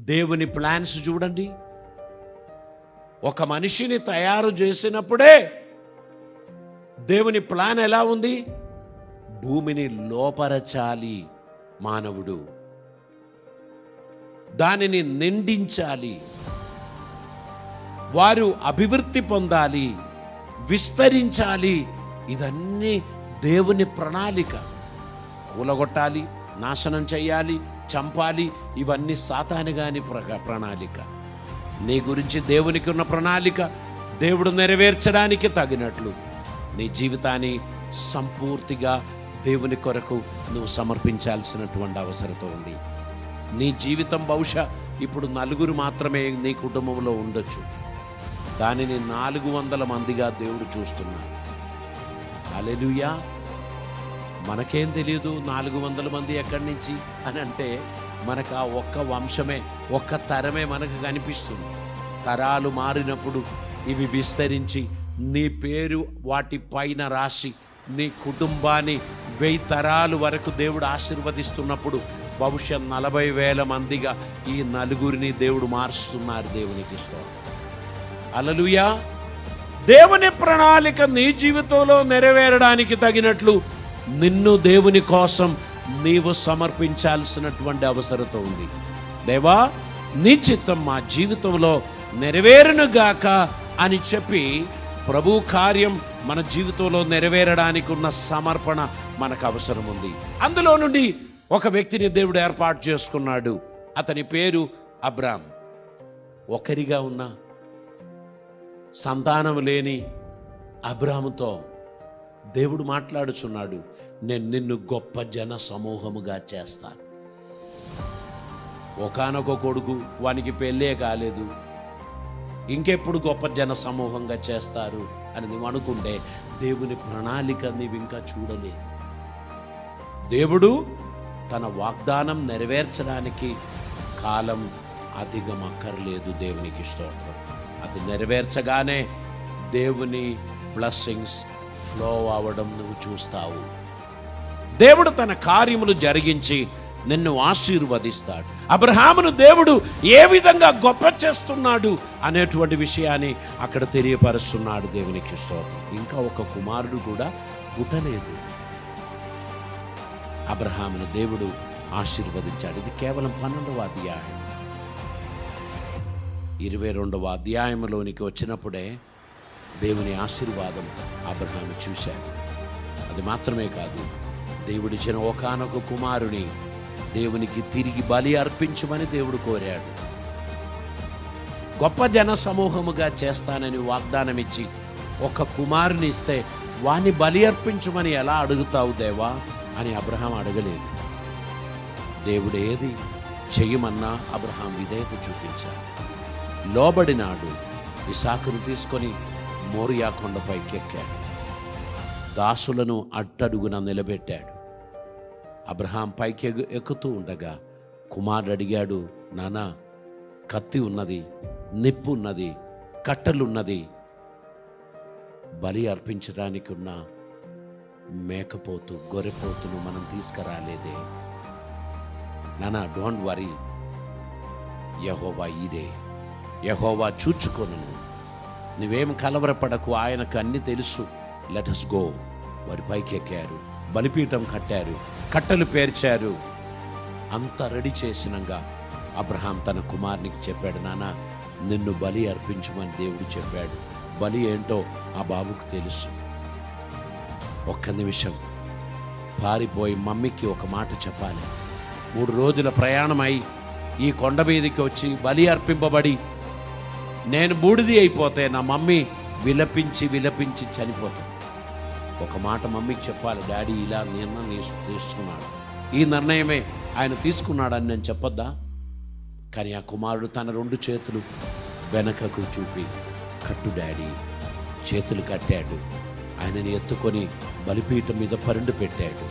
దేవుని ప్లాన్స్ చూడండి. ఒక మనిషిని తయారు చేసినప్పుడే దేవుని ప్లాన్ ఎలా ఉంది? భూమిని లోపరచాలి మానవుడు, దానిని నిండించాలి, వారు అభివృద్ధి పొందాలి, విస్తరించాలి. ఇదన్నీ దేవుని ప్రణాళిక. కూలగొట్టాలి, నాశనం చేయాలి, చంపాలి, ఇవన్నీ సాతాను గాని ప్రణాళిక. నీ గురించి దేవునికి ఉన్న ప్రణాళిక దేవుడు నెరవేర్చడానికి తగినట్లు నీ జీవితాన్ని సంపూర్తిగా దేవుని కొరకు నువ్వు సమర్పించాల్సినటువంటి అవసరత ఉంది. నీ జీవితం బహుశా ఇప్పుడు 4 మాత్రమే నీ కుటుంబంలో ఉండొచ్చు, దానిని 400 మందిగా దేవుడు చూస్తున్నాడు. హల్లెలూయా. మనకేం తెలియదు 400 మంది ఎక్కడి నుంచి అని అంటే, మనకు ఆ ఒక్క వంశమే, ఒక్క తరమే మనకు కనిపిస్తుంది. తరాలు మారినప్పుడు ఇవి విస్తరించి నీ పేరు వాటి పైన రాసి నీ కుటుంబాన్ని 1000 తరాలు వరకు దేవుడు ఆశీర్వదిస్తున్నప్పుడు బహుశా 40,000 మందిగా ఈ 4 దేవుడు మారుస్తున్నారు. దేవునికి స్తోత్రం. హల్లెలూయా. దేవుని ప్రణాళిక నీ జీవితంలో నెరవేరడానికి తగినట్లు నిన్ను దేవుని కోసం నీవు సమర్పించాల్సినటువంటి అవసరత ఉంది. దేవా, నీ చిత్తం మా జీవితంలో నెరవేరునుగాక అని చెప్పి ప్రభు కార్యం మన జీవితంలో నెరవేరడానికి ఉన్న సమర్పణ మనకు అవసరం ఉంది. అందులో నుండి ఒక వ్యక్తిని దేవుడు ఏర్పాటు చేసుకున్నాడు. అతని పేరు అబ్రాం. ఒకరిగా ఉన్న సంతానం లేని అబ్రాముతో దేవుడు మాట్లాడుచున్నాడు, నేను నిన్ను గొప్ప జన సమూహముగా చేస్తాను. ఒకానొక కొడుకు, వానికి పెళ్ళే కాలేదు, ఇంకెప్పుడు గొప్ప జన సమూహంగా చేస్తారు అని నువ్వు అనుకుంటే దేవుని ప్రణాళిక నీవు ఇంకా చూడలేదు. దేవుడు తన వాగ్దానం నెరవేర్చడానికి కాలం అధికమక్కర్లేదు. దేవునికి స్తోత్రం. అది నెరవేర్చగానే దేవుని బ్లెస్సింగ్స్ ఫ్లో అవ్వడం నువ్వు చూస్తావు. దేవుడు తన కార్యములు జరిగించి నిన్ను ఆశీర్వదిస్తాడు. అబ్రహామును దేవుడు ఏ విధంగా గొప్ప చేస్తున్నాడు అనేటువంటి విషయాన్ని అక్కడ తెలియపరుస్తున్నాడు. దేవునికి స్తోత్రం. ఇంకా ఒక కుమారుడు కూడా పుట్టలేదు. అబ్రహామును దేవుడు ఆశీర్వదించాడు. ఇది కేవలం 12వ అధ్యాయం. 22వ అధ్యాయంలోనికి వచ్చినప్పుడే దేవుని ఆశీర్వాదం అబ్రహాము చూశాడు. అది మాత్రమే కాదు, దేవుడిచ్చిన ఒకానొక కుమారుని దేవునికి తిరిగి బలి అర్పించమని దేవుడు కోరాడు. గొప్ప జన సమూహముగా చేస్తానని వాగ్దానం ఇచ్చి ఒక కుమారుని ఇస్తే వాణ్ణి బలి అర్పించమని ఎలా అడుగుతావు దేవా అని అబ్రహాం అడగలేదు. దేవుడు ఏది చెయ్యమన్నా అబ్రహాం విధేయత చూపించాడు. లోబడినాడు. ఇసాకును తీసుకొని మోరియా కొండపైకి ఎక్కాడు. దాసులను అట్టడుగున నిలబెట్టాడు. అబ్రహాం పైకి ఎక్కుతూ ఉండగా కుమారుడు అడిగాడు, నానా, కత్తి ఉన్నది, నిప్పు ఉన్నది, కట్టెలున్నది, బలి అర్పించడానికి ఉన్న మేకపోతు గొర్రెపోతును మనం తీసుకురాలేదే. నానా, డోంట్ వరీ, యెహోవా ఇదే, యెహోవా చూచుకొను, నువ్వేం కలవరపడకు, ఆయనకు అన్ని తెలుసు. Let us go. వారి పైకి ఎక్కారు, బలిపీఠం కట్టారు, కట్టెలు పేర్చారు. అంతా రెడీ చేసినాక అబ్రహాం తన కుమారునికి చెప్పాడు, నాన్న, నిన్ను బలి అర్పించమని దేవుడు చెప్పాడు. బలి ఏంటో ఆ బాబుకు తెలుసు. ఒక్క నిమిషం పారిపోయి మమ్మీకి ఒక మాట చెప్పాలి. 3 రోజుల ప్రయాణమై ఈ కొండ మీదకి వచ్చి బలి అర్పింపబడి నేను బూడిది అయిపోతే నా మమ్మీ విలపించి విలపించి చనిపోతాను. ఒక మాట మమ్మీకి చెప్పాలి, డాడీ ఇలా నిర్ణయం తీసుకున్నాడు, ఈ నిర్ణయమే ఆయన తీసుకున్నాడని నేను చెప్పొద్దా? కానీ ఆ కుమారుడు తన 2 చేతులు వెనకకు చూపి, కట్టు డాడీ, చేతులు కట్టాడు. ఆయనని ఎత్తుకొని బలిపీఠం మీద పరుండు పెట్టాడు.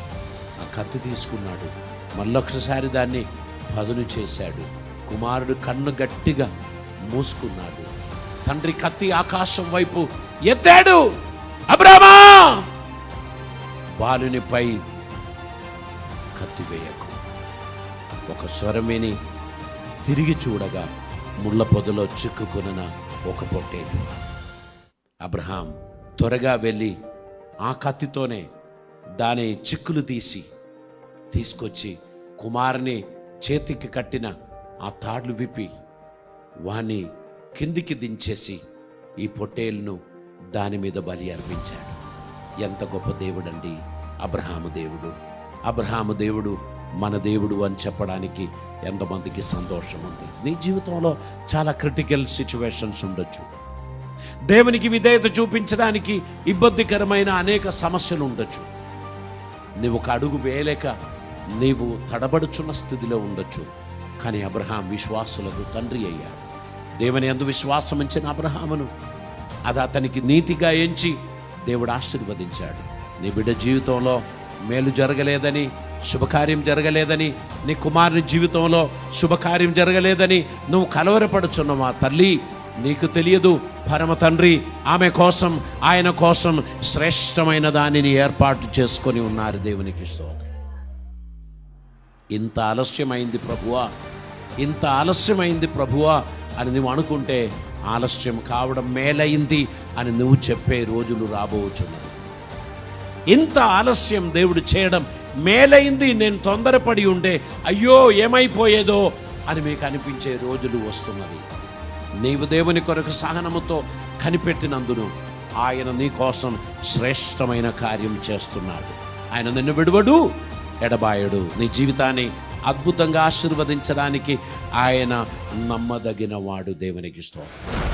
ఆ కత్తి తీసుకున్నాడు, మళ్ళొకసారి దాన్ని పదును చేశాడు. కుమారుడు కన్ను గట్టిగా మూసుకున్నాడు. తండ్రి కత్తి ఆకాశం వైపు ఎత్తాడు. అబ్రామా, బాలునిపై కత్తి వేయకు. ఒక స్వరం విని తిరిగి చూడగా ముళ్ళ పొదలో చిక్కుకొనిన ఒక పొట్టేలు. అబ్రహాం త్వరగా వెళ్ళి ఆ కత్తితోనే దాని చిక్కులు తీసుకొచ్చి కుమారుని చేతికి కట్టిన ఆ తాడ్లు విప్పి వాణ్ణి కిందికి దించేసి ఈ పొట్టేలును దాని మీద బలి అర్పించాడు. ఎంత గొప్ప దేవుడండి అబ్రహాము దేవుడు. అబ్రహాము దేవుడు మన దేవుడు అని చెప్పడానికి ఎంతమందికి సంతోషం ఉంది. నీ జీవితంలో చాలా క్రిటికల్ సిచ్యువేషన్స్ ఉండొచ్చు. దేవునికి విధేయత చూపించడానికి ఇబ్బందికరమైన అనేక సమస్యలు ఉండొచ్చు. నీవు ఒక అడుగు వేయలేక నీవు తడబడుచున్న స్థితిలో ఉండొచ్చు. కానీ అబ్రహాం విశ్వాసులకు తండ్రి అయ్యాడు. దేవుని యందు విశ్వాసం ఉంచిన అబ్రహామును అది అతనికి నీతిగా ఎంచి దేవుడు ఆశీర్వదించాడు. నీ బిడ్డ జీవితంలో మేలు జరగలేదని, శుభకార్యం జరగలేదని, నీ కుమారుని జీవితంలో శుభకార్యం జరగలేదని నువ్వు కలవరపడుచున్నావా? తల్లి, నీకు తెలియదు, పరమ తండ్రి ఆమె కోసం, ఆయన కోసం శ్రేష్టమైన దానిని ఏర్పాటు చేసుకొని ఉన్నారు. దేవునికి స్తోత్రం. ఇంత ఆలస్యమైంది ప్రభువా, ఇంత ఆలస్యమైంది ప్రభువా అని నువ్వు అనుకుంటే ఆలస్యం కావడం మేలైంది అని నువ్వు చెప్పే రోజులు రాబోచున్నది. ఇంత ఆలస్యం దేవుడు చేయడం మేలైంది, నేను తొందరపడి ఉండే అయ్యో ఏమైపోయేదో అని మీకు అనిపించే రోజులు వస్తున్నది. నీవు దేవుని కొరకు సహనముతో కనిపెట్టినందును ఆయన నీ కోసం శ్రేష్టమైన కార్యం చేస్తున్నాడు. ఆయన నిన్ను విడువడు, ఎడబాయడు. నీ జీవితాన్ని అద్భుతంగా ఆశీర్వదించడానికి ఆయన నమ్మదగిన వాడు. దేవునికి స్తోత్రం.